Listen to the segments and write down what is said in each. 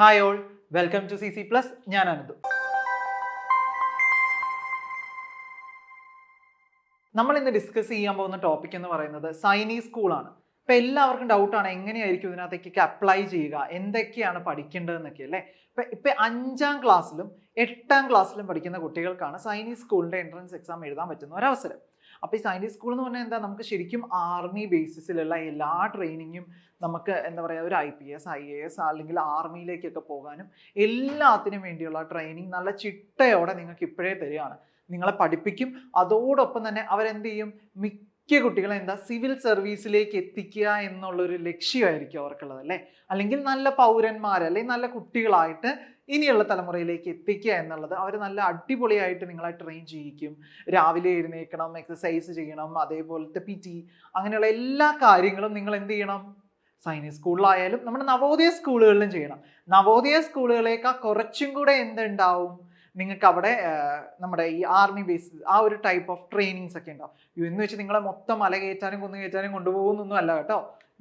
Hi all, welcome to CC plus. ഞാൻ അനന്തു. നമ്മൾ ഇന്ന് ഡിസ്കസ് ചെയ്യാൻ പോകുന്ന ടോപ്പിക് എന്ന് പറയുന്നത് സൈനീസ് സ്കൂളാണ്. ഇപ്പൊ എല്ലാവർക്കും ഡൗട്ടാണ് എങ്ങനെയായിരിക്കും ഇതിനകത്തേക്ക് അപ്ലൈ ചെയ്യുക, എന്തൊക്കെയാണ് പഠിക്കേണ്ടതെന്നൊക്കെ അല്ലേ. ഇപ്പൊ 5ാം ക്ലാസ്സിലും 8ാം ക്ലാസ്സിലും പഠിക്കുന്ന കുട്ടികൾക്കാണ് സൈനീസ് സ്കൂളിന്റെ എൻട്രൻസ് എക്സാം എഴുതാൻ പറ്റുന്ന ഒരു അവസരം. അപ്പൊ ഈ സൈനീസ് സ്കൂൾ എന്ന് പറഞ്ഞാൽ എന്താ, നമുക്ക് ശരിക്കും ആർമി ബേസിസിലുള്ള എല്ലാ ട്രെയിനിങ്ങും നമുക്ക് എന്താ പറയുക, ഒരു IPS IAS അല്ലെങ്കിൽ ആർമിയിലേക്കൊക്കെ പോകാനും എല്ലാത്തിനും വേണ്ടിയുള്ള ട്രെയിനിങ് നല്ല ചിട്ടയോടെ നിങ്ങൾക്ക് ഇപ്പോഴേ തരികയാണ്. നിങ്ങളെ പഠിപ്പിക്കും. അതോടൊപ്പം തന്നെ അവരെന്ത് ചെയ്യും, മിക്ക കുട്ടികളെ എന്താ സിവിൽ സർവീസിലേക്ക് എത്തിക്കുക എന്നുള്ളൊരു ലക്ഷ്യമായിരിക്കും അവർക്കുള്ളത് അല്ലേ. അല്ലെങ്കിൽ നല്ല പൗരന്മാർ അല്ലെങ്കിൽ നല്ല കുട്ടികളായിട്ട് ഇനിയുള്ള തലമുറയിലേക്ക് എത്തിക്കുക എന്നുള്ളത് അവർ നല്ല അടിപൊളിയായിട്ട് നിങ്ങളെ ട്രെയിൻ ചെയ്യിക്കും. രാവിലെ എഴുന്നേൽക്കണം, എക്സസൈസ് ചെയ്യണം, അതേപോലത്തെ PT അങ്ങനെയുള്ള എല്ലാ കാര്യങ്ങളും നിങ്ങൾ എന്ത് ചെയ്യണം, സൈനിക് സ്കൂളിലായാലും നമ്മുടെ നവോദയ സ്കൂളുകളിലും ചെയ്യണം. നവോദയ സ്കൂളുകളേക്കാൾ കുറച്ചും കൂടെ എന്തുണ്ടാവും, നിങ്ങൾക്ക് അവിടെ നമ്മുടെ ഈ ആർമി ബേസ് ആ ഒരു ടൈപ്പ് ഓഫ് ട്രെയിനിങ്സ് ഒക്കെ ഉണ്ടാവും. എന്ന് വെച്ച് നിങ്ങളെ മൊത്തം മല കയറ്റാനും കുന്നു കയറ്റാനും കൊണ്ടുപോകുന്നൊന്നും അല്ല കേട്ടോ.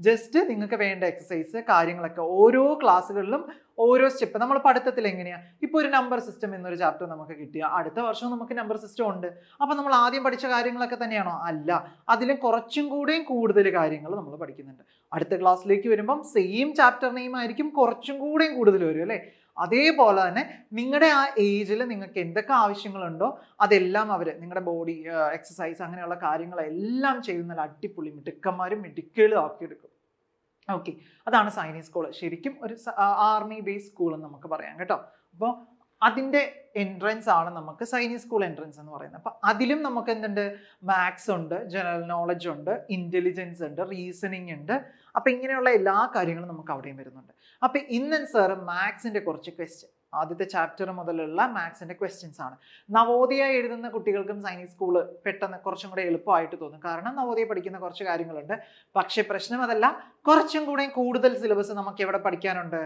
ജസ്റ്റ് നിങ്ങൾക്ക് വേണ്ട എക്സസൈസ് കാര്യങ്ങളൊക്കെ ഓരോ ക്ലാസ്സുകളിലും ഓരോ സ്റ്റെപ്പ്. നമ്മൾ പഠിത്തത്തിൽ എങ്ങനെയാ, ഇപ്പോൾ ഒരു നമ്പർ സിസ്റ്റം എന്നൊരു ചാപ്റ്റർ നമുക്ക് കിട്ടിയ അടുത്ത വർഷം നമുക്ക് നമ്പർ സിസ്റ്റം ഉണ്ട്. അപ്പൊ നമ്മൾ ആദ്യം പഠിച്ച കാര്യങ്ങളൊക്കെ തന്നെയാണോ? അല്ല, അതിലും കുറച്ചും കൂടെയും കൂടുതൽ കാര്യങ്ങൾ നമ്മൾ പഠിക്കുന്നുണ്ട്. അടുത്ത ക്ലാസ്സിലേക്ക് വരുമ്പം സെയിം ചാപ്റ്റർ നെയിം ആയിരിക്കും, കുറച്ചും കൂടെയും കൂടുതൽ വരും അല്ലേ. അതേപോലെ തന്നെ നിങ്ങളുടെ ആ ഏജിൽ നിങ്ങൾക്ക് എന്തൊക്കെ ആവശ്യങ്ങളുണ്ടോ അതെല്ലാം അവർ നിങ്ങളുടെ ബോഡി എക്സസൈസ് അങ്ങനെയുള്ള കാര്യങ്ങളെല്ലാം ചെയ്ത് നല്ല അടിപൊളി മിടുക്കന്മാരും മിടുക്കുകളും ആക്കിയെടുക്കും. ഓക്കെ, അതാണ് സൈനിക് സ്കൂൾ. ശരിക്കും ഒരു ആർമി ബേസ് സ്കൂൾ എന്ന് നമുക്ക് പറയാം കേട്ടോ. അപ്പോൾ അതിൻ്റെ എൻട്രൻസ് ആണ് നമുക്ക് സൈനിക് സ്കൂൾ എൻട്രൻസ് എന്ന് പറയുന്നത്. അപ്പം അതിലും നമുക്ക് എന്തുണ്ട്, മാത്സ് ഉണ്ട്, ജനറൽ നോളജ് ഉണ്ട്, ഇന്റലിജൻസ് ഉണ്ട്, റീസണിങ് ഉണ്ട്. അപ്പം ഇങ്ങനെയുള്ള എല്ലാ കാര്യങ്ങളും നമുക്ക് അവിടെയും വരുന്നുണ്ട്. അപ്പം ഇന്ന് സാറ് മാത്സിൻ്റെ കുറച്ച് ക്വസ്റ്റ്യൻ, ആദ്യത്തെ ചാപ്റ്റർ മുതലുള്ള മാത്സിൻ്റെ ക്വസ്റ്റ്യൻസ് ആണ്. നവോദയ എഴുതുന്ന കുട്ടികൾക്കും സൈനിക് സ്കൂൾ പെട്ടെന്ന് കുറച്ചും കൂടെ എളുപ്പമായിട്ട് തോന്നും, കാരണം നവോദയ പഠിക്കുന്ന കുറച്ച് കാര്യങ്ങളുണ്ട്. പക്ഷേ പ്രശ്നം അതല്ല, കുറച്ചും കൂടെ കൂടുതൽ സിലബസ് നമുക്ക് എവിടെ പഠിക്കാനുണ്ട്,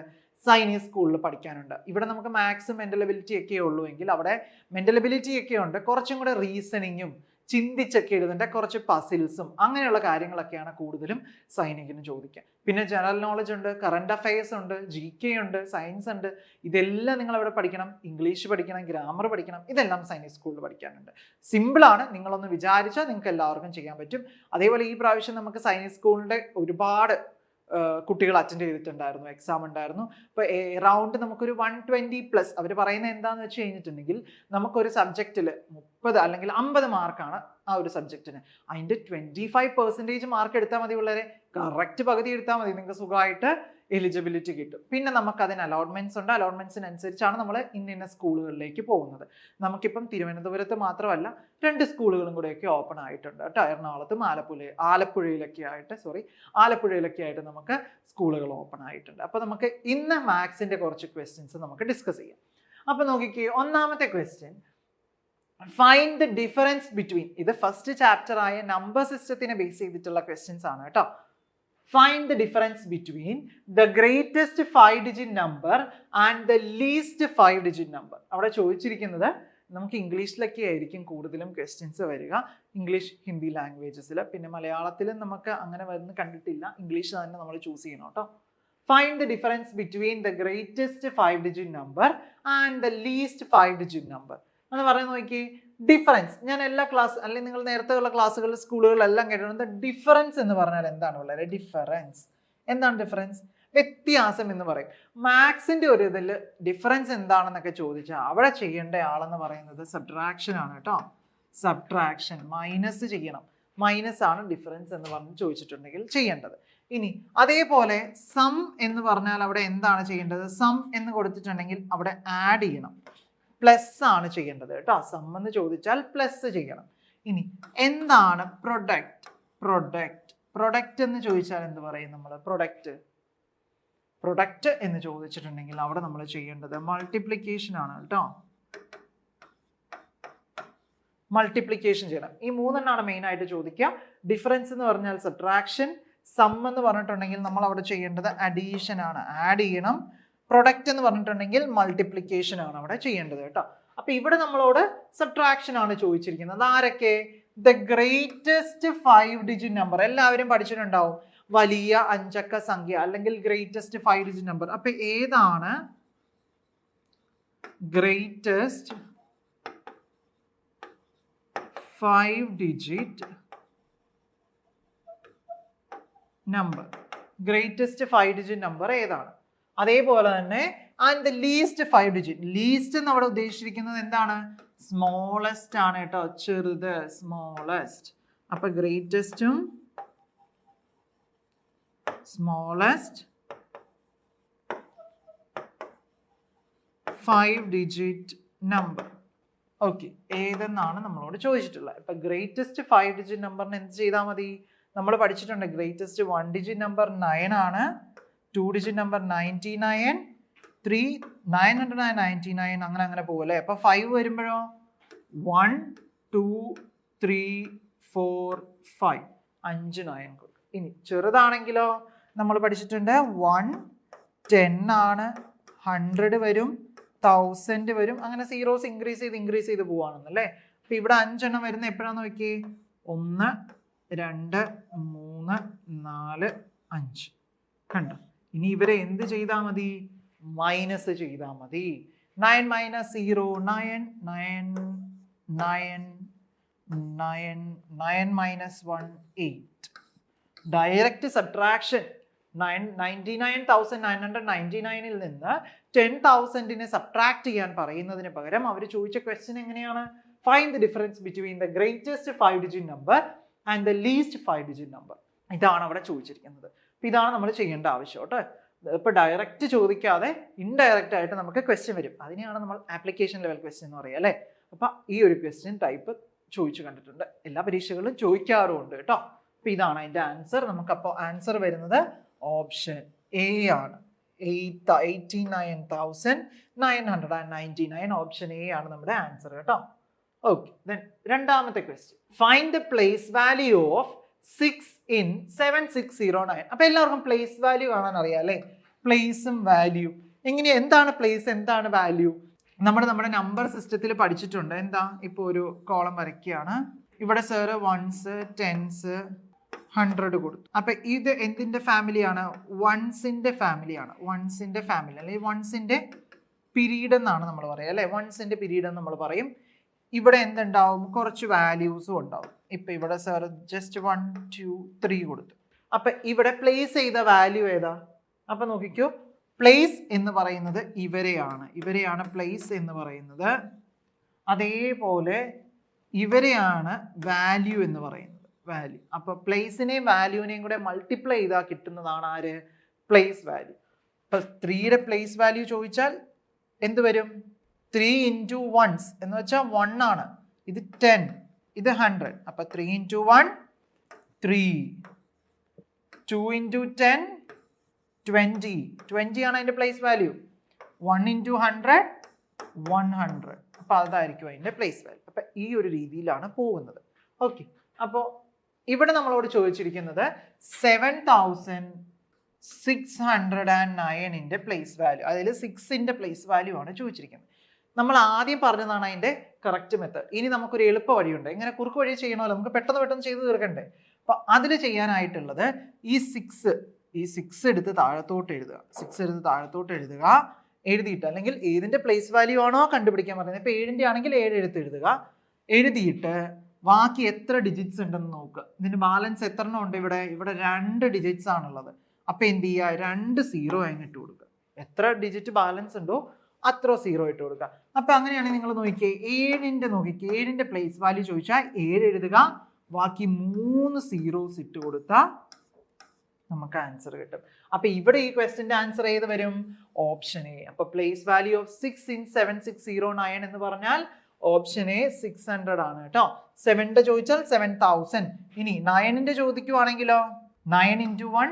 സൈനിക് സ്കൂളിൽ പഠിക്കാനുണ്ട്. ഇവിടെ നമുക്ക് മാത്സും മെന്റൽ എബിലിറ്റി ഒക്കെ ഉള്ളൂ എങ്കിൽ അവിടെ മെന്റൽ എബിലിറ്റി ഒക്കെ ഉണ്ട്, കുറച്ചും കൂടെ റീസണിങ്ങും ചിന്തിച്ചൊക്കെ എഴുതേണ്ട കുറച്ച് പസിൽസും അങ്ങനെയുള്ള കാര്യങ്ങളൊക്കെയാണ് കൂടുതലും സൈനികിന് ചോദിക്കുക. പിന്നെ ജനറൽ നോളജ് ഉണ്ട്, കറണ്ട് അഫയേഴ്സ് ഉണ്ട്, GK ഉണ്ട്, സയൻസ് ഉണ്ട്. ഇതെല്ലാം നിങ്ങൾ അവിടെ പഠിക്കണം. ഇംഗ്ലീഷ് പഠിക്കണം, ഗ്രാമർ പഠിക്കണം. ഇതെല്ലാം സൈനിക് സ്കൂളിൽ പഠിക്കാനുണ്ട്. സിമ്പിളാണ്, നിങ്ങളൊന്ന് വിചാരിച്ചാൽ നിങ്ങൾക്ക് എല്ലാവർക്കും ചെയ്യാൻ പറ്റും. അതേപോലെ ഈ പ്രാവശ്യം നമുക്ക് സൈനിക് സ്കൂളിൻ്റെ ഒരുപാട് കുട്ടികൾ അറ്റൻഡ് ചെയ്തിട്ടുണ്ടായിരുന്നു, എക്സാം ഉണ്ടായിരുന്നു. ഇപ്പോൾ എറൗണ്ട് നമുക്കൊരു 120+ അവർ പറയുന്നത് എന്താണെന്ന് വെച്ച് കഴിഞ്ഞിട്ടുണ്ടെങ്കിൽ നമുക്കൊരു സബ്ജക്റ്റിൽ 30 അല്ലെങ്കിൽ 50 മാർക്കാണ് ആ ഒരു സബ്ജക്റ്റിന്. അതിൻ്റെ 25% മാർക്ക് എടുത്താൽ മതി പിള്ളേരെ, കറക്റ്റ് പകുതി എടുത്താൽ മതി, നിങ്ങൾക്ക് സുഖമായിട്ട് എലിജിബിലിറ്റി കിട്ടും. പിന്നെ നമുക്ക് അതിന് അലോട്ട്മെന്റ്സ് ഉണ്ട്, അലോട്ട്മെന്റ്സിനനുസരിച്ചാണ് നമ്മൾ ഇന്ന സ്കൂളുകളിലേക്ക് പോകുന്നത്. നമുക്കിപ്പം തിരുവനന്തപുരത്ത് മാത്രമല്ല 2 സ്കൂളുകളും കൂടെയൊക്കെ ഓപ്പൺ ആയിട്ടുണ്ട് കേട്ടോ. എറണാകുളത്തും ആലപ്പുഴയിലൊക്കെ ആയിട്ട് നമുക്ക് സ്കൂളുകൾ ഓപ്പൺ ആയിട്ടുണ്ട്. അപ്പോൾ നമുക്ക് ഇന്ന് മാത്സിന്റെ കുറച്ച് ക്വസ്റ്റ്യൻസ് നമുക്ക് ഡിസ്കസ് ചെയ്യാം. അപ്പൊ നോക്കിക്കേ, ഒന്നാമത്തെ question, find the difference between, ഇത് ഫസ്റ്റ് ചാപ്റ്റർ ആയ നമ്പർ സിസ്റ്റത്തിനെ ബേസ് ചെയ്തിട്ടുള്ള ക്വസ്റ്റ്യൻസ് ആണ് കേട്ടോ. Find the difference between the greatest 5-digit number and the least 5-digit number. അവിടെ ചോദിച്ചിരിക്കുന്നത് നമുക്ക് ഇംഗ്ലീഷിലൊക്കെ ആയിരിക്കും കൂടുതലും ക്വസ്റ്റ്യൻസ് വരിക, ഇംഗ്ലീഷ് ഹിന്ദി ലാംഗ്വേജസിൽ. പിന്നെ മലയാളത്തിലും നമുക്ക് അങ്ങനെ വരുന്ന കണ്ടിട്ടില്ല, ഇംഗ്ലീഷ് തന്നെ നമ്മൾ ചൂസ് ചെയ്യണം കേട്ടോ. Find the difference between the greatest 5-digit number and the least 5-digit number. എന്ന് പറയുന്നത് നോക്കി, ഡിഫറൻസ്. ഞാൻ എല്ലാ ക്ലാസ് അല്ലെങ്കിൽ നിങ്ങൾ നേരത്തെ ഉള്ള ക്ലാസ്സുകളിൽ സ്കൂളുകളിലെല്ലാം കേട്ടിട്ടുണ്ട്. ഡിഫറൻസ് എന്ന് പറഞ്ഞാൽ എന്താണ് വളരെ? ഡിഫറൻസ് എന്താണ്? ഡിഫറൻസ് വ്യത്യാസം എന്ന് പറയും. മാത്സിന്റെ ഒരു ഇതിൽ ഡിഫറൻസ് എന്താണെന്നൊക്കെ ചോദിച്ചാൽ അവിടെ ചെയ്യേണ്ട ആളെന്ന് പറയുന്നത് സബ്ട്രാക്ഷൻ ആണ് കേട്ടോ. സബ്ട്രാക്ഷൻ, മൈനസ് ചെയ്യണം. മൈനസ് ആണ് ഡിഫറൻസ് എന്ന് പറഞ്ഞ് ചോദിച്ചിട്ടുണ്ടെങ്കിൽ ചെയ്യേണ്ടത്. ഇനി അതേപോലെ സം എന്ന് പറഞ്ഞാൽ അവിടെ എന്താണ് ചെയ്യേണ്ടത്? സം എന്ന് കൊടുത്തിട്ടുണ്ടെങ്കിൽ അവിടെ ആഡ് ചെയ്യണം, പ്ലസ് ആണ് ചെയ്യേണ്ടത് കേട്ടോ. സം എന്ന് ചോദിച്ചാൽ പ്ലസ് ചെയ്യണം. ഇനി എന്താണ് പ്രൊഡക്റ്റ് എന്ന് ചോദിച്ചാൽ എന്ത് പറയും നമ്മൾ? പ്രൊഡക്റ്റ് എന്ന് ചോദിച്ചിട്ടുണ്ടെങ്കിൽ അവിടെ നമ്മൾ ചെയ്യേണ്ടത് മൾട്ടിപ്ലിക്കേഷൻ ആണ് കേട്ടോ. മൾട്ടിപ്ലിക്കേഷൻ ചെയ്യണം. ഈ 3 മെയിൻ ആയിട്ട് ചോദിക്കുക. ഡിഫറൻസ് എന്ന് പറഞ്ഞാൽ സബ്ട്രാക്ഷൻ, സം എന്ന് പറഞ്ഞിട്ടുണ്ടെങ്കിൽ നമ്മൾ അവിടെ ചെയ്യേണ്ടത് അഡീഷൻ ആണ്, ആഡ് ചെയ്യണം. പ്രൊഡക്റ്റ് എന്ന് പറഞ്ഞിട്ടുണ്ടെങ്കിൽ മൾട്ടിപ്ലിക്കേഷൻ ആണ് അവിടെ ചെയ്യേണ്ടത് കേട്ടോ. അപ്പൊ ഇവിടെ നമ്മളോട് സബ്ട്രാക്ഷൻ ആണ് ചോദിച്ചിരിക്കുന്നത്. ആരൊക്കെ? ദ ഗ്രേറ്റസ്റ്റ് 5-digit നമ്പർ എല്ലാവരും പഠിച്ചിട്ടുണ്ടാവും. വലിയ 5 അക്ക സംഖ്യ അല്ലെങ്കിൽ ഗ്രേറ്റസ്റ്റ് 5-digit നമ്പർ. അപ്പൊ ഏതാണ് greatest 5-digit number. Greatest 5-digit number ഏതാണ്? അതേപോലെ തന്നെ and the least 5-digit. Least എന്ന് അവിടെ ഉദ്ദേശിച്ചിരിക്കുന്നത് എന്താണ്? സ്മോളസ്റ്റ് ആണ് കേട്ടോ, ചെറുത്, സ്മോളസ്റ്റ്. അപ്പൊ ഗ്രേറ്റസ്റ്റും സ്മോളസ്റ്റ് 5-digit നമ്പർ. ഓക്കെ, ഏതെന്നാണ് നമ്മളോട് ചോദിച്ചിട്ടുള്ളത്. ഇപ്പൊ ഗ്രേറ്റസ്റ്റ് 5-digit നമ്പറിന് എന്ത് ചെയ്താൽ മതി? നമ്മൾ പഠിച്ചിട്ടുണ്ട് ഗ്രേറ്റസ്റ്റ് 1-digit നമ്പർ 9 ആണ്, 2-digit നമ്പർ 99, 999 അങ്ങനെ പോകല്ലേ. അപ്പൊ 5 വരുമ്പോഴോ 1 2 3 4 5 5 9 കൊടുക്കും. ഇനി ചെറുതാണെങ്കിലോ നമ്മൾ പഠിച്ചിട്ടുണ്ട് 1 10 ആണ്, 100 വരും, 1000 വരും, അങ്ങനെ സീറോസ് ഇൻക്രീസ് ചെയ്ത് പോവാണെന്നല്ലേ. അപ്പൊ ഇവിടെ 5 എണ്ണം വരുന്ന എപ്പോഴാന്ന് നോക്കിയേ? 1 2 3 4 5 കണ്ടോ. ഇനി ഇവരെ എന്ത് ചെയ്താൽ മതി? മൈനസ് ചെയ്താൽ മതി. 9 - 0 9 9 9 9 9 - 1 8. ഡയറക്റ്റ് സബ്ട്രാക്ഷൻ 99,999 നിന്ന് 10,000 സബ്ട്രാക്ട് ചെയ്യാൻ പറയുന്നതിന് പകരം അവർ ചോദിച്ച ക്വസ്റ്റ്യൻ എങ്ങനെയാണ്? Find the difference between the greatest 5-digit number and the least 5-digit number. ഇതാണ് അവിടെ ചോദിച്ചിരിക്കുന്നത്. അപ്പൊ ഇതാണ് നമ്മൾ ചെയ്യേണ്ട ആവശ്യം കേട്ടോ. ഇപ്പൊ ഡയറക്റ്റ് ചോദിക്കാതെ ഇൻഡയറക്റ്റ് ആയിട്ട് നമുക്ക് ക്വസ്റ്റ്യൻ വരും. അതിനെയാണ് നമ്മൾ ആപ്ലിക്കേഷൻ ലെവൽ ക്വസ്റ്റ്യൻ എന്ന് പറയുക അല്ലേ. അപ്പൊ ഈ ഒരു ക്വസ്റ്റ്യൻ ടൈപ്പ് ചോദിച്ചു കണ്ടിട്ടുണ്ട്, എല്ലാ പരീക്ഷകളിലും ചോദിക്കാറുമുണ്ട് കേട്ടോ. അപ്പൊ ഇതാണ് അതിന്റെ ആൻസർ. നമുക്കപ്പോൾ ആൻസർ വരുന്നത് ഓപ്ഷൻ എ ആണ്. 89,999. ഓപ്ഷൻ എ ആണ് നമ്മുടെ ആൻസർ കേട്ടോ. ഓക്കെ, രണ്ടാമത്തെ question. Find the place value of 6 in 7609. അപ്പൊ എല്ലാവർക്കും പ്ലേസ് വാല്യൂ കാണാൻ അറിയാം അല്ലേ. പ്ലേസും വാല്യൂ എന്താണ് പ്ലേസ്, എന്താണ് വാല്യൂ? നമ്മുടെ നമ്പർ സിസ്റ്റത്തിൽ പഠിച്ചിട്ടുണ്ട്. എന്താ? ഇപ്പൊ ഒരു കോളം വരയ്ക്കുകയാണ്. ഇവിടെ സാറ് 1s 10s 100 കൊടുത്തു. അപ്പൊ ഇത് എന്തിന്റെ ഫാമിലിയാണ്? വൺസിന്റെ ഫാമിലിയാണ്. വൺസിന്റെ ഫാമിലി അല്ലെങ്കിൽ വൺസിന്റെ പീരീഡ് എന്നാണ് നമ്മൾ പറയുക അല്ലെ. വൺസിന്റെ പീരീഡ് എന്ന് നമ്മൾ പറയും. ഇവിടെ എന്തുണ്ടാവും? കുറച്ച് വാല്യൂസും ഉണ്ടാവും. ഇപ്പൊ ഇവിടെ സാർ ജസ്റ്റ് 1 2 3 കൊടുത്തു. അപ്പൊ ഇവിടെ പ്ലേസ് ചെയ്ത വാല്യൂ ഏതാ? അപ്പൊ നോക്കിക്കോ, പ്ലേസ് എന്ന് പറയുന്നത് ഇവരെയാണ് പ്ലേസ് എന്ന് പറയുന്നത്. അതേപോലെ ഇവരെയാണ് വാല്യൂ എന്ന് പറയുന്നത്. വാല്യൂ. അപ്പൊ പ്ലേസിനെയും വാല്യൂവിനെയും കൂടെ മൾട്ടിപ്ലൈ ചെയ്താൽ കിട്ടുന്നതാണ് ആര്? Place value. ഇപ്പൊ 3യുടെ പ്ലേസ് വാല്യൂ ചോദിച്ചാൽ എന്ത് വരും? 3 into 1s എന്ന് വെച്ചാൽ 1 ആണ്. ഇത് 10, ഇത് 100. അപ്പൊ 3 into 1 3, 2 into 10 20. 20 ആണ് അതിന്റെ പ്ലേസ് വാല്യൂ. 1 into 100 100. അപ്പൊ അതായിരിക്കും അതിന്റെ പ്ലേസ് വാല്യൂ. അപ്പൊ ഈ ഒരു രീതിയിലാണ് പോകുന്നത്. ഓക്കെ, അപ്പോൾ ഇവിടെ നമ്മളോട് ചോദിച്ചിരിക്കുന്നത് 7,609 പ്ലേസ് വാല്യൂ. അതിൽ 6ന്റെ പ്ലേസ് വാല്യൂ ആണ് ചോദിച്ചിരിക്കുന്നത്. നമ്മൾ ആദ്യം പറഞ്ഞതാണ് അതിന്റെ കറക്റ്റ് മെത്തേഡ്. ഇനി നമുക്കൊരു എളുപ്പ വഴിയുണ്ട്. ഇങ്ങനെ കുറുക്ക് വഴി ചെയ്യണമല്ലോ, നമുക്ക് പെട്ടെന്ന് ചെയ്ത് തീർക്കണ്ടേ. അപ്പൊ അതിൽ ചെയ്യാനായിട്ടുള്ളത് ഈ 6 എടുത്ത് താഴത്തോട്ട് എഴുതുക. 6 എടുത്ത് താഴത്തോട്ട് എഴുതുക. എഴുതിയിട്ട്, അല്ലെങ്കിൽ ഏതിന്റെ പ്ലേസ് വാല്യൂ ആണോ കണ്ടുപിടിക്കാൻ പറയുന്നത്, ഇപ്പൊ 7ന്റെ ആണെങ്കിൽ 7 എടുത്ത് എഴുതുക. എഴുതിയിട്ട് ബാക്കി എത്ര ഡിജിറ്റ്സ് ഉണ്ടെന്ന് നോക്കുക. ഇതിന്റെ ബാലൻസ് എത്ര എണ്ണം ഉണ്ട്? ഇവിടെ 2 ഡിജിറ്റ്സ് ആണുള്ളത്. അപ്പൊ എന്ത് ചെയ്യുക? 2 0 ഇട്ട് കൊടുക്കുക. എത്ര ഡിജിറ്റ് ബാലൻസ് ഉണ്ടോ അത്ര 0 ഇട്ട് കൊടുക്കുക. അപ്പൊ അങ്ങനെയാണെങ്കിൽ നിങ്ങൾ നോക്കിക്കേ, 7ന്റെ പ്ലേസ് വാല്യൂ ചോദിച്ചാൽ 7 എഴുതുക. ബാക്കി 3 zeros ഇട്ട് കൊടുത്താൽ നമുക്ക് ആൻസർ കിട്ടും. അപ്പൊ ഇവിടെ ഈ ക്വസ്റ്റ്യന്റെ ആൻസർ ഏത് വരും? Option A. അപ്പൊ പ്ലേസ് വാല്യൂ ഓഫ് 6 in 7609 എന്ന് പറഞ്ഞാൽ ഓപ്ഷൻ എ 600 ആണ് കേട്ടോ. 7ന്റെ ചോദിച്ചാൽ 7000. ഇനി 9ന്റെ ചോദിക്കുവാണെങ്കിലോ 9 into 1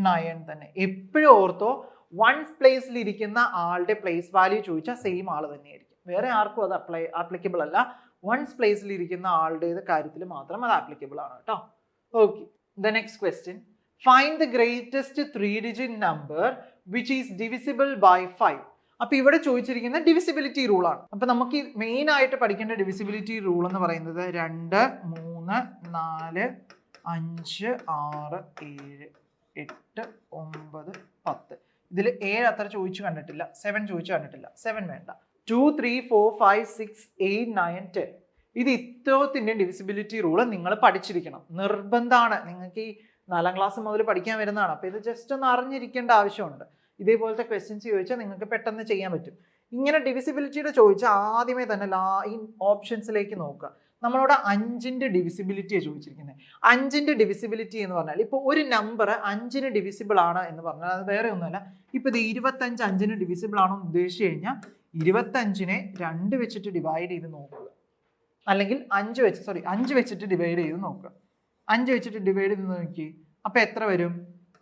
9 തന്നെ. എപ്പോഴും ഓർത്തോ, വൺസ് പ്ലേസിൽ ഇരിക്കുന്ന ആളുടെ പ്ലേസ് വാല്യൂ ചോദിച്ചാൽ സെയിം ആള് തന്നെയായിരിക്കും. വേറെ ആർക്കും അത് ആപ്ലിക്കബിൾ അല്ല. വൺസ് പ്ലേസിൽ ഇരിക്കുന്ന ആളുടെ കാര്യത്തിൽ മാത്രം അത് ആപ്ലിക്കബിൾ ആണ് കേട്ടോ. Okay, the next question. Find the greatest 3-digit number which is divisible by 5. അപ്പൊ ഇവിടെ ചോദിച്ചിരിക്കുന്ന ഡിവിസിബിലിറ്റി റൂൾ ആണ്. അപ്പൊ നമുക്ക് മെയിൻ ആയിട്ട് പഠിക്കേണ്ട ഡിവിസിബിലിറ്റി റൂൾ എന്ന് പറയുന്നത് 2 3 4 5 6 7 8 9 10. ഇതിൽ 7 അത്ര ചോദിച്ചു കണ്ടിട്ടില്ല, 7 ചോദിച്ചു കണ്ടിട്ടില്ല. 7 വേണ്ട, 2, 3, 4, 5, 6, 8, 9, 10. ഇത് ഇത്രത്തിൻ്റെ ഡിവിസിബിലിറ്റി റൂള് നിങ്ങൾ പഠിച്ചിരിക്കണം, നിർബന്ധമാണ്. നിങ്ങൾക്ക് ഈ 4ാം ക്ലാസ് മുതൽ പഠിക്കാൻ വരുന്നതാണ്. അപ്പോൾ ഇത് ജസ്റ്റ് ഒന്ന് അറിഞ്ഞിരിക്കേണ്ട ആവശ്യമുണ്ട്. ഇതേപോലത്തെ ക്വസ്റ്റ്യൻസ് ചോദിച്ചാൽ നിങ്ങൾക്ക് പെട്ടെന്ന് ചെയ്യാൻ പറ്റും. ഇങ്ങനെ ഡിവിസിബിലിറ്റിയുടെ ചോദിച്ചാൽ ആദ്യമേ തന്നെ ഈ ഓപ്ഷൻസിലേക്ക് നോക്കുക. നമ്മളോട് 5ന്റെ ഡിവിസിബിലിറ്റിയാണ് ചോദിച്ചിരിക്കുന്നത്. 5ന്റെ ഡിവിസിബിലിറ്റി എന്ന് പറഞ്ഞാൽ ഇപ്പോൾ ഒരു നമ്പർ 5ന് ഡിവിസിബിൾ ആണ് എന്ന് പറഞ്ഞാൽ അത് വേറെ ഒന്നുമല്ല. ഇപ്പോൾ ഇത് 25 5ന് ഡിവിസിബിൾ ആണോ എന്ന് ഉദ്ദേശിച്ച് കഴിഞ്ഞാൽ 25നെ 2 വെച്ചിട്ട് ഡിവൈഡ് ചെയ്ത് നോക്കുക, അല്ലെങ്കിൽ 5 വെച്ചിട്ട് ഡിവൈഡ് ചെയ്ത് നോക്കുക. 5 വെച്ചിട്ട് ഡിവൈഡ് ചെയ്ത് നോക്കി, അപ്പോൾ എത്ര വരും?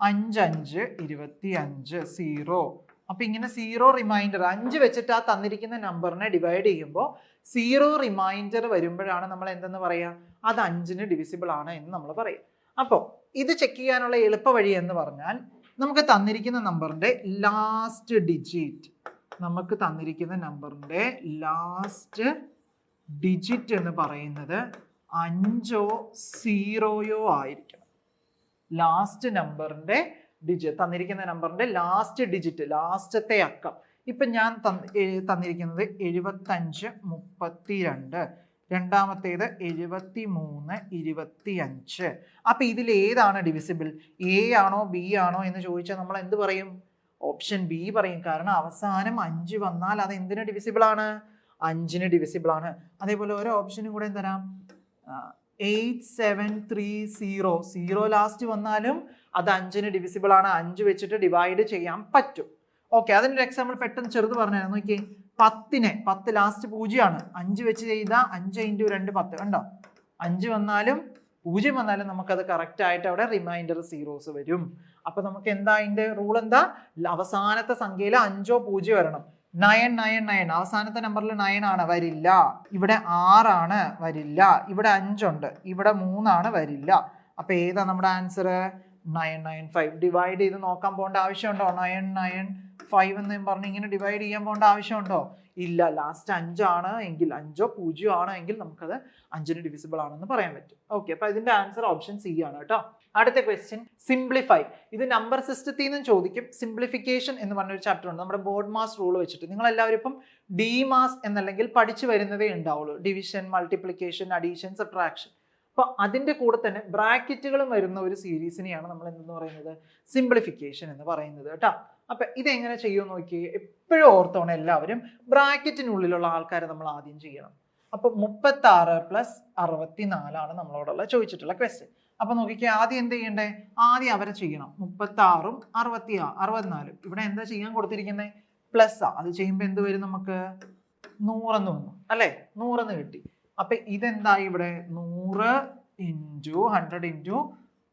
5 5 25 0. അപ്പോൾ ഇങ്ങനെ 0 റിമൈൻഡർ 5 വെച്ചിട്ട് ആ തന്നിരിക്കുന്ന നമ്പറിനെ ഡിവൈഡ് ചെയ്യുമ്പോൾ 0 റിമൈൻഡർ വരുമ്പോഴാണ് നമ്മൾ എന്തെന്ന് പറയുക, അത് 5ന് ഡിവിസിബിൾ ആണ് എന്ന് നമ്മൾ പറയും. അപ്പോൾ ഇത് ചെക്ക് ചെയ്യാനുള്ള എളുപ്പ വഴി എന്ന് പറഞ്ഞാൽ നമുക്ക് തന്നിരിക്കുന്ന നമ്പറിൻ്റെ ലാസ്റ്റ് ഡിജിറ്റ് എന്ന് പറയുന്നത് 5ഓ 0യോ ആയിരിക്കണം. ലാസ്റ്റ് നമ്പറിൻ്റെ ഡിജിറ്റ്, തന്നിരിക്കുന്ന നമ്പറിൻ്റെ ലാസ്റ്റ് ഡിജിറ്റ്, ലാസ്റ്റത്തെ അക്കം. ഇപ്പം ഞാൻ തന്നിരിക്കുന്നത് 75 32, രണ്ടാമത്തേത് 73 25. അപ്പം ഇതിൽ ഏതാണ് ഡിവിസിബിൾ? എ ആണോ ബി ആണോ എന്ന് ചോദിച്ചാൽ നമ്മൾ എന്ത് പറയും? ഓപ്ഷൻ ബി പറയും. കാരണം അവസാനം 5 വന്നാൽ അത് എന്തിന് ഡിവിസിബിൾ ആണ്? 5ന് ഡിവിസിബിൾ ആണ്. അതേപോലെ ഓരോ ഓപ്ഷനും കൂടെ തരാം. 8730, 0 ലാസ്റ്റ് വന്നാലും അത് 5ന് ഡിവിസിബിൾ ആണ്. 5 വെച്ചിട്ട് ഡിവൈഡ് ചെയ്യാൻ പറ്റും. ഓക്കെ, അതിനൊരു എക്സാമ്പിൾ പെട്ടെന്ന് ചെറുത് പറഞ്ഞായിരുന്നു. നോക്കിയേ, 10 ലാസ്റ്റ് 0 ആണ്. 5 വെച്ച് ചെയ്താൽ 5 × 2 10. കണ്ടോ? 5 വന്നാലും 0 വന്നാലും നമുക്കത് കറക്റ്റ് ആയിട്ട് അവിടെ റിമൈൻഡർ സീറോസ് വരും. അപ്പൊ നമുക്ക് എന്താ അതിന്റെ റൂൾ എന്താ? അവസാനത്തെ സംഖ്യയിൽ 5ഓ 0 വരണം. 9 9 9, അവസാനത്തെ നമ്പറിൽ 9 ആണ്, വരില്ല. ഇവിടെ 6 ആണ്, വരില്ല. ഇവിടെ 5 ഉണ്ട്, ഇവിടെ 3 ആണ്, വരില്ല. അപ്പൊ ഏതാ നമ്മുടെ ആൻസർ? 995. ഡിവൈഡ് ചെയ്ത് നോക്കാൻ പോകേണ്ട ആവശ്യമുണ്ടോ? 995 എന്ന് പറഞ്ഞ് ഇങ്ങനെ ഡിവൈഡ് ചെയ്യാൻ പോകേണ്ട ആവശ്യമുണ്ടോ? ഇല്ല. ലാസ്റ്റ് 5 ആണ് എങ്കിൽ, 5ഓ 0 ആണ് എങ്കിൽ നമുക്കത് 5ന് ഡിവിസിബിൾ ആണെന്ന് പറയാൻ പറ്റും. ഓക്കെ, അപ്പൊ ഇതിന്റെ ആൻസർ ഓപ്ഷൻ സി ആണ് കേട്ടോ. അടുത്ത ക്വസ്റ്റ്യൻ, സിംപ്ലിഫൈ. ഇത് നമ്പർ സിസ്റ്റത്തിൽ നിന്നും ചോദിക്കും. സിംപ്ലിഫിക്കേഷൻ എന്ന് പറഞ്ഞൊരു ചാപ്റ്റർ ഉണ്ട് നമ്മുടെ ബോർഡ് മാസ് റൂൾ വെച്ചിട്ട്. നിങ്ങൾ എല്ലാവരും ഇപ്പം ഡി മാസ് എന്നല്ലെങ്കിൽ പഠിച്ചു വരുന്നതേ ഉണ്ടാവുള്ളൂ. Division, multiplication, addition, subtraction. അപ്പോൾ അതിൻ്റെ കൂടെ തന്നെ ബ്രാക്കറ്റുകളും വരുന്ന ഒരു സീരീസിനെയാണ് നമ്മൾ എന്തെന്ന് പറയുന്നത്? സിംപ്ലിഫിക്കേഷൻ എന്ന് പറയുന്നത് കേട്ടോ. അപ്പം ഇതെങ്ങനെ ചെയ്യുമെന്ന് നോക്കി എപ്പോഴും ഓർത്തോണം എല്ലാവരും. ബ്രാക്കറ്റിനുള്ളിലുള്ള ആൾക്കാരെ നമ്മൾ ആദ്യം ചെയ്യണം. അപ്പം 36 + 64 നമ്മളോടുള്ള ചോദിച്ചിട്ടുള്ള ക്വസ്റ്റ്യൻ. അപ്പൊ നോക്കിക്കേ, ആദ്യം എന്ത് ചെയ്യണ്ടേ? ആദ്യം അവരെ ചെയ്യണം. 36ഉം 64. ഇവിടെ എന്താ ചെയ്യാൻ കൊടുത്തിരിക്കുന്നത്? പ്ലസ് ആ. അത് ചെയ്യുമ്പോൾ എന്ത് വരും? നമുക്ക് 100 എന്ന് വന്നു അല്ലേ? 100 എന്ന് കിട്ടി. അപ്പൊ ഇതെന്താ ഇവിടെ? 100 × 100 ×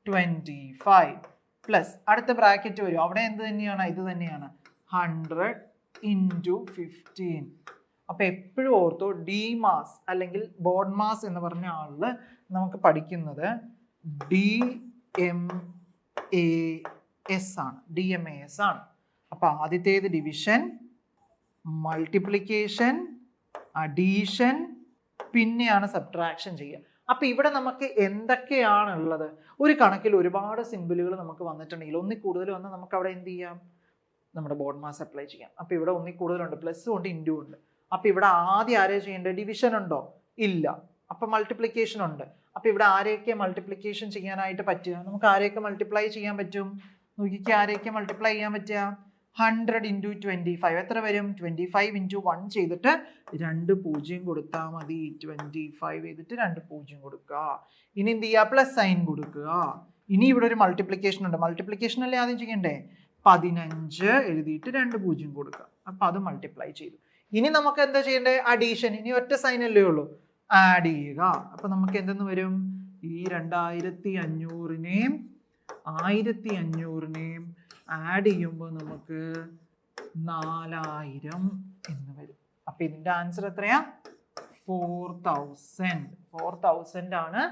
25 പ്ലസ് അടുത്ത ബ്രാക്കറ്റ് വരും. അവിടെ എന്ത് തന്നെയാണ്? ഇത് തന്നെയാണ്. 100 × 15. അപ്പൊ എപ്പോഴും ഓർത്തോ, ഡി മാസ് അല്ലെങ്കിൽ ബോർഡ് മാസ് എന്ന് പറഞ്ഞ ആളില് നമുക്ക് പഠിക്കുന്നത് DMAS ആണ്. DMAS ആണ്. അപ്പൊ ആദ്യത്തേത് ഡിവിഷൻ, മൾട്ടിപ്ലിക്കേഷൻ, അഡീഷൻ, പിന്നെയാണ് സബ്ട്രാക്ഷൻ ചെയ്യുക. അപ്പൊ ഇവിടെ നമുക്ക് എന്തൊക്കെയാണുള്ളത്? ഒരു കണക്കിൽ ഒരുപാട് സിമ്പിളുകൾ നമുക്ക് വന്നിട്ടുണ്ടെങ്കിൽ ഒന്നിൽ കൂടുതൽ വന്നാൽ നമുക്ക് അവിടെ എന്ത് ചെയ്യാം? നമ്മുടെ ബോർഡ് മാസ് അപ്ലൈ ചെയ്യാം. അപ്പൊ ഇവിടെ ഒന്നിൽ കൂടുതലുണ്ട്, പ്ലസ് ഉണ്ട്, ഇൻറ്റു ഉണ്ട്. അപ്പൊ ഇവിടെ ആദ്യം ആരെയാ ചെയ്യേണ്ടത്? ഡിവിഷൻ ഉണ്ടോ? ഇല്ല. അപ്പൊ മൾട്ടിപ്ലിക്കേഷൻ ഉണ്ട്. അപ്പൊ ഇവിടെ ആരെയൊക്കെ മൾട്ടിപ്ലിക്കേഷൻ ചെയ്യാനായിട്ട് പറ്റുക? നമുക്ക് ആരെയൊക്കെ മൾട്ടിപ്ലൈ ചെയ്യാൻ പറ്റും? നോക്കിക്ക്, ആരെയൊക്കെ മൾട്ടിപ്ലൈ ചെയ്യാൻ പറ്റുക? 100 × 25 എത്ര വരും? 25 × 1 ചെയ്തിട്ട് 2 0 കൊടുത്താൽ മതി. 25 ചെയ്തിട്ട് 2 0 കൊടുക്കുക. ഇനി എന്ത് ചെയ്യുക? പ്ലസ് സൈൻ കൊടുക്കുക. ഇനി ഇവിടെ ഒരു മൾട്ടിപ്ലിക്കേഷൻ ഉണ്ട്. മൾട്ടിപ്ലിക്കേഷൻ അല്ലേ ആദ്യം ചെയ്യണ്ടേ? 15 എഴുതിയിട്ട് 2 0 കൊടുക്കുക. അപ്പൊ അത് മൾട്ടിപ്ലൈ ചെയ്തു. ഇനി നമുക്ക് എന്താ ചെയ്യേണ്ടത്? അഡീഷൻ. ഇനി ഒറ്റ സൈൻ അല്ലേ ഉള്ളൂ, ആഡ് ചെയ്യുക. അപ്പൊ നമുക്ക് എന്തെന്ന് വരും? ഈ 2500നെയും 1500നെയും ആഡ് ചെയ്യുമ്പോൾ നമുക്ക് 4000 എന്ന് വരും. അപ്പൊ ഇതിന്റെ ആൻസർ എത്രയാ? 4000 ആണ്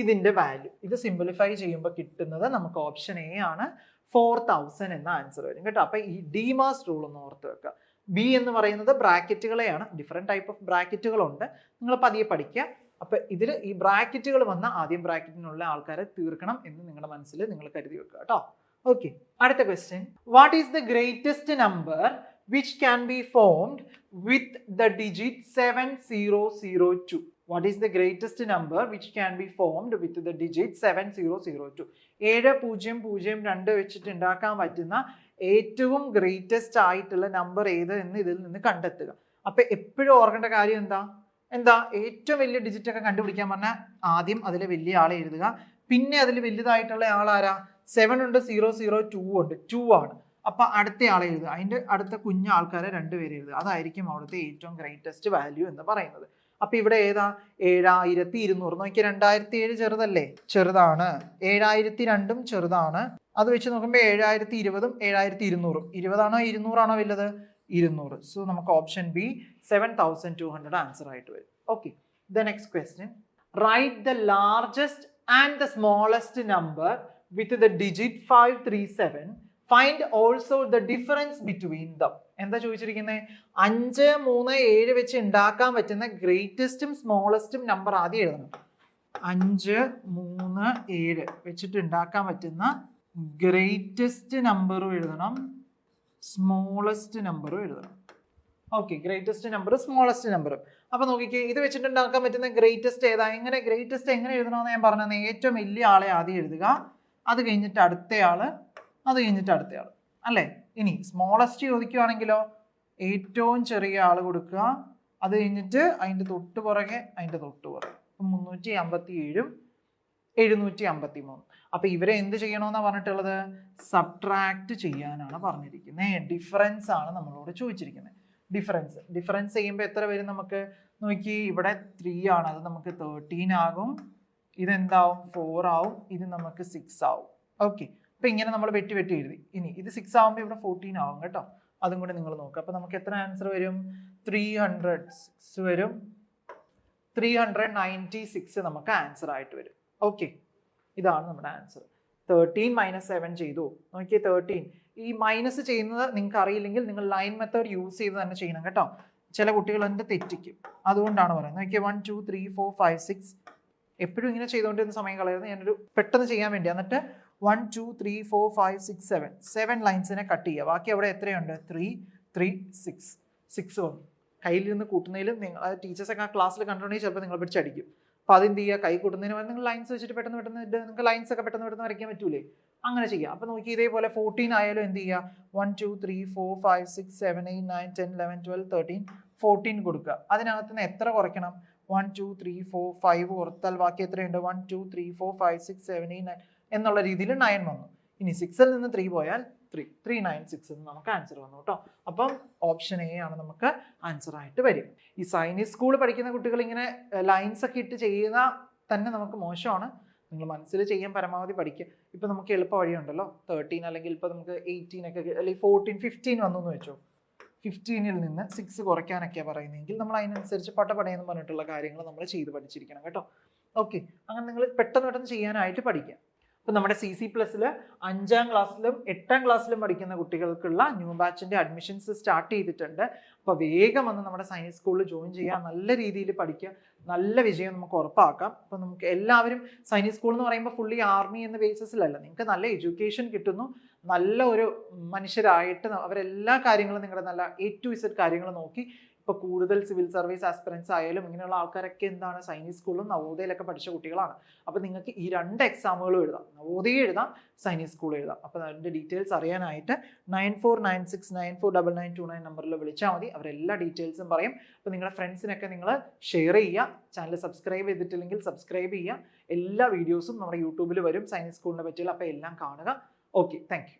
ഇതിന്റെ വാല്യൂ. ഇത് സിംപ്ലിഫൈ ചെയ്യുമ്പോൾ കിട്ടുന്നത് നമുക്ക് ഓപ്ഷൻ എ ആണ്. 4000 എന്ന ആൻസർ വരും കേട്ടോ. അപ്പൊ ഈ ഡി മാസ് റൂൾ ഒന്ന് ഓർത്ത് വെക്കുക. ബി എന്ന് പറയുന്നത് ബ്രാക്കറ്റുകളെയാണ്. ഡിഫറെന്റ് ടൈപ്പ് ഓഫ് ബ്രാക്കറ്റുകളുണ്ട്, നിങ്ങൾ പതിയെ പഠിക്കുക. അപ്പൊ ഇതിൽ ഈ ബ്രാക്കറ്റുകൾ വന്ന ആദ്യം ബ്രാക്കറ്റിനുള്ള ആൾക്കാരെ തീർക്കണം എന്ന് നിങ്ങളുടെ മനസ്സിൽ നിങ്ങൾ കരുതി വെക്കുക കേട്ടോ. ഓക്കെ, അടുത്ത question, what is the greatest number which can be formed with the digit 7002. What is the greatest number which can be formed with the digit 7002? 7002 വെച്ചിട്ട് ഉണ്ടാക്കാൻ പറ്റുന്ന ഏറ്റവും ഗ്രേറ്റസ്റ്റ് ആയിട്ടുള്ള നമ്പർ ഏത് എന്ന് ഇതിൽ നിന്ന് കണ്ടെത്തുക. അപ്പൊ എപ്പോഴും ഓർക്കേണ്ട കാര്യം എന്താ ഏറ്റവും വലിയ ഡിജിറ്റ് ഒക്കെ കണ്ടുപിടിക്കാൻ പറഞ്ഞാൽ ആദ്യം അതിലെ വലിയ ആളെ എഴുതുക. പിന്നെ അതിൽ വലുതായിട്ടുള്ള ആളാരാ? 7 ഉണ്ട്, 002 ഉണ്ട്, 2 ആണ്. അപ്പൊ അടുത്ത ആളെ എഴുതുക. അതിന്റെ അടുത്ത കുഞ്ഞു ആൾക്കാരെ രണ്ടുപേരെ എഴുതുക. അതായിരിക്കും അവിടുത്തെ ഏറ്റവും ഗ്രേറ്റസ്റ്റ് വാല്യൂ എന്ന് പറയുന്നത്. അപ്പൊ ഇവിടെ ഏതാ? 7200. നോക്കിയാൽ 2007 ചെറുതല്ലേ? ചെറുതാണ്. 7002 ചെറുതാണ്. അത് വെച്ച് നോക്കുമ്പോൾ 7020 7200. 20 ആണോ 200 ആണോ വലുത്? 200. സോ നമുക്ക് ഓപ്ഷൻ ബി 7200 ആൻസർ ആയിട്ട് വരും. Okay, the next question. Write the largest and the smallest number with the digit 537. Find also the difference between them. എന്താ ചോദിച്ചിരിക്കുന്നത്? 5, 3, 7 വെച്ച് ഉണ്ടാക്കാൻ പറ്റുന്ന ഗ്രേറ്റസ്റ്റും സ്മോളസ്റ്റും നമ്പർ ആദ്യം എഴുതണം. 5, 3, 7 വെച്ചിട്ട് ഉണ്ടാക്കാൻ പറ്റുന്ന ഗ്രേറ്റസ്റ്റ് നമ്പറും എഴുതണം, സ്മോളസ്റ്റ് നമ്പറും എഴുതണം. ഓക്കെ, ഗ്രേറ്റസ്റ്റ് നമ്പർ, സ്മോളസ്റ്റ് നമ്പറും. അപ്പൊ നോക്കിക്കേ, ഇത് വെച്ചിട്ട് ഉണ്ടാക്കാൻ പറ്റുന്ന ഗ്രേറ്റസ്റ്റ് ഏതാ? ഗ്രേറ്റസ്റ്റ് എങ്ങനെ എഴുതണമെന്ന് ഞാൻ പറഞ്ഞത്. ഏറ്റവും വലിയ ആളെ ആദ്യം എഴുതുക, അത് കഴിഞ്ഞിട്ട് അടുത്തയാള്, അത് കഴിഞ്ഞിട്ട് അടുത്തയാള് അല്ലേ? ഇനി സ്മോളസ്റ്റ് ചോദിക്കുകയാണെങ്കിലോ ഏറ്റവും ചെറിയ ആള് കൊടുക്കുക, അത് കഴിഞ്ഞിട്ട് അതിന്റെ തൊട്ട് പുറകെ, അതിന്റെ തൊട്ട് പുറകെ. 357 753. അപ്പൊ ഇവരെ എന്ത് ചെയ്യണമെന്നാ പറഞ്ഞിട്ടുള്ളത്? സബ്ട്രാക്ട് ചെയ്യാനാണ് പറഞ്ഞിരിക്കുന്നത്. ഡിഫറൻസ് ആണ് നമ്മളോട് ചോദിച്ചിരിക്കുന്നത്. ഡിഫറൻസ് ചെയ്യുമ്പോൾ എത്ര വരും നമുക്ക്? നോക്കി, ഇവിടെ 3 ആണ്, അത് നമുക്ക് 13 ആകും. ഇതെന്താവും? 4 ആവും. ഇത് നമുക്ക് 6 ആവും. ഓക്കെ, അപ്പൊ ഇങ്ങനെ നമ്മൾ വെട്ടി എഴുതി. ഇനി ഇത് 6 ആവുമ്പോൾ ഇവിടെ 14 ആവും കേട്ടോ. അതും കൂടി നിങ്ങൾ നോക്കുക. അപ്പൊ നമുക്ക് എത്ര ആൻസർ വരും? 306 വരും. 396 നമുക്ക് ആൻസർ ആയിട്ട് വരും. ഓക്കെ, ഇതാണ് നമ്മുടെ ആൻസർ. 13 - 7 ചെയ്തു. നോക്കിയേ, 13. ഈ മൈനസ് ചെയ്യുന്നത് നിങ്ങൾക്ക് അറിയില്ലെങ്കിൽ നിങ്ങൾ ലൈൻ മെത്തേഡ് യൂസ് ചെയ്ത് തന്നെ ചെയ്യണം കേട്ടോ. ചില കുട്ടികൾ എൻ്റെ തെറ്റിക്കും, അതുകൊണ്ടാണ് പറയുന്നത്. നോക്കിയേ, 1 2 3 4 5 6. എപ്പോഴും ഇങ്ങനെ ചെയ്തുകൊണ്ടിരുന്ന സമയം കളയുന്നത്. ഞാനൊരു പെട്ടെന്ന് ചെയ്യാൻ വേണ്ടി. എന്നിട്ട് 1 2 3 4 5 6 7 ലൈൻസിനെ കട്ട് ചെയ്യുക. ബാക്കി അവിടെ എത്രയുണ്ട്? 3 3 6 വന്നു. കയ്യിൽ നിന്ന് കൂട്ടുന്നതിലും നിങ്ങൾ ടീച്ചേഴ്സൊക്കെ ആ ക്ലാസ്സിൽ കണ്ടിട്ടുണ്ടെങ്കിൽ ചിലപ്പോൾ നിങ്ങൾ പിടിച്ചടിക്കും. അപ്പോൾ അതെന്ത് ചെയ്യുക? കൈ കൂട്ടുന്നതിന് പകരം നിങ്ങൾ ലൈൻസ് വെച്ചിട്ട് പെട്ടെന്ന് നിങ്ങൾക്ക് ലൈൻസ് ഒക്കെ പെട്ടെന്ന് വരയ്ക്കാൻ പറ്റൂലേ? അങ്ങനെ ചെയ്യാം. അപ്പോൾ നോക്കി, ഇതേപോലെ 14 ആയാലും എന്ത് ചെയ്യുക? 1 2 3 4 5 6 7 8 9 10 11 12 13 14 കൊടുക്കുക. അതിനകത്ത് നിന്ന് എത്ര കുറയ്ക്കണം? 1 2 3 4 5 പുറത്താൽ ബാക്കി എത്രയുണ്ട്? 1 2 3 4 5 6 7 8 9 എന്നുള്ള രീതിയിൽ 9 വന്നു. ഇനി 6ൽ നിന്ന് 3 പോയാൽ 396 എന്ന് നമുക്ക് ആൻസർ വന്നു കേട്ടോ. അപ്പം ഓപ്ഷൻ എ ആണ് നമുക്ക് ആൻസർ ആയിട്ട് വരും. ഈ സൈനിക് സ്കൂൾ പഠിക്കുന്ന കുട്ടികൾ ഇങ്ങനെ ലൈൻസ് ഒക്കെ ഇട്ട് ചെയ്യുന്ന തന്നെ നമുക്ക് മോശമാണ്. നിങ്ങൾ മനസ്സിൽ ചെയ്യാൻ പരമാവധി പഠിക്കുക. ഇപ്പൊ നമുക്ക് എളുപ്പ വഴിയുണ്ടല്ലോ. 13 അല്ലെങ്കിൽ ഇപ്പൊ നമുക്ക് 18 ഒക്കെ അല്ലെങ്കിൽ 14 15 വന്നു എന്ന് വെച്ചോ. 15ൽ നിന്ന് 6 കുറയ്ക്കാനൊക്കെയാണ് പറയുന്നതെങ്കിൽ നമ്മൾ അതിനനുസരിച്ച് പടപടയെന്ന് പറഞ്ഞിട്ടുള്ള കാര്യങ്ങൾ നമ്മൾ ചെയ്ത് പഠിച്ചിരിക്കണം കേട്ടോ. ഓക്കെ, അങ്ങനെ നിങ്ങൾ പെട്ടെന്ന് ചെയ്യാനായിട്ട് പഠിക്കുക. ഇപ്പം നമ്മുടെ CC+ൽ 5ാം ക്ലാസ്സിലും 8ാം ക്ലാസ്സിലും പഠിക്കുന്ന കുട്ടികൾക്കുള്ള ന്യൂ ബാച്ചിന്റെ അഡ്മിഷൻസ് സ്റ്റാർട്ട് ചെയ്തിട്ടുണ്ട്. അപ്പോൾ വേഗം വന്ന് നമ്മുടെ സൈനിക് സ്കൂളിൽ ജോയിൻ ചെയ്യുക, നല്ല രീതിയിൽ പഠിക്കുക, നല്ല വിജയം നമുക്ക് ഉറപ്പാക്കാം. അപ്പം നമുക്ക് എല്ലാവരും സൈനിക് സ്കൂൾ എന്ന് പറയുമ്പോൾ ഫുള്ളി ആർമി എന്ന ബേസിസിലല്ല, നിങ്ങൾക്ക് നല്ല എഡ്യൂക്കേഷൻ കിട്ടുന്നു, നല്ല ഒരു മനുഷ്യരായിട്ട് അവരെല്ലാ കാര്യങ്ങളും നിങ്ങളുടെ നല്ല A to Z കാര്യങ്ങൾ നോക്കി. ഇപ്പോൾ കൂടുതൽ സിവിൽ സർവീസ് ആസ്പിറൻസ് ആയാലും ഇങ്ങനെയുള്ള ആൾക്കാരൊക്കെ എന്താണ് സൈനിക് സ്കൂളിലും നവോദയയിലൊക്കെ പഠിച്ച കുട്ടികളാണ്. അപ്പോൾ നിങ്ങൾക്ക് ഈ 2 എക്സാമുകളും എഴുതാം, നവോദയ എഴുതാം, സൈനിക് സ്കൂൾ എഴുതാം. അപ്പോൾ അതിൻ്റെ ഡീറ്റെയിൽസ് അറിയാനായിട്ട് 9496949929 നമ്പറിൽ വിളിച്ചാൽ മതി. അവരെല്ലാ ഡീറ്റെയിൽസും പറയും. അപ്പോൾ നിങ്ങളുടെ ഫ്രണ്ട്സിനൊക്കെ നിങ്ങൾ ഷെയർ ചെയ്യുക. ചാനൽ സബ്സ്ക്രൈബ് ചെയ്തിട്ടില്ലെങ്കിൽ സബ്സ്ക്രൈബ് ചെയ്യുക. എല്ലാ വീഡിയോസും നമ്മുടെ യൂട്യൂബിൽ വരും സൈനിക് സ്കൂളിനെ പറ്റിയുള്ള. അപ്പോൾ എല്ലാം കാണുക. Okay, thank you.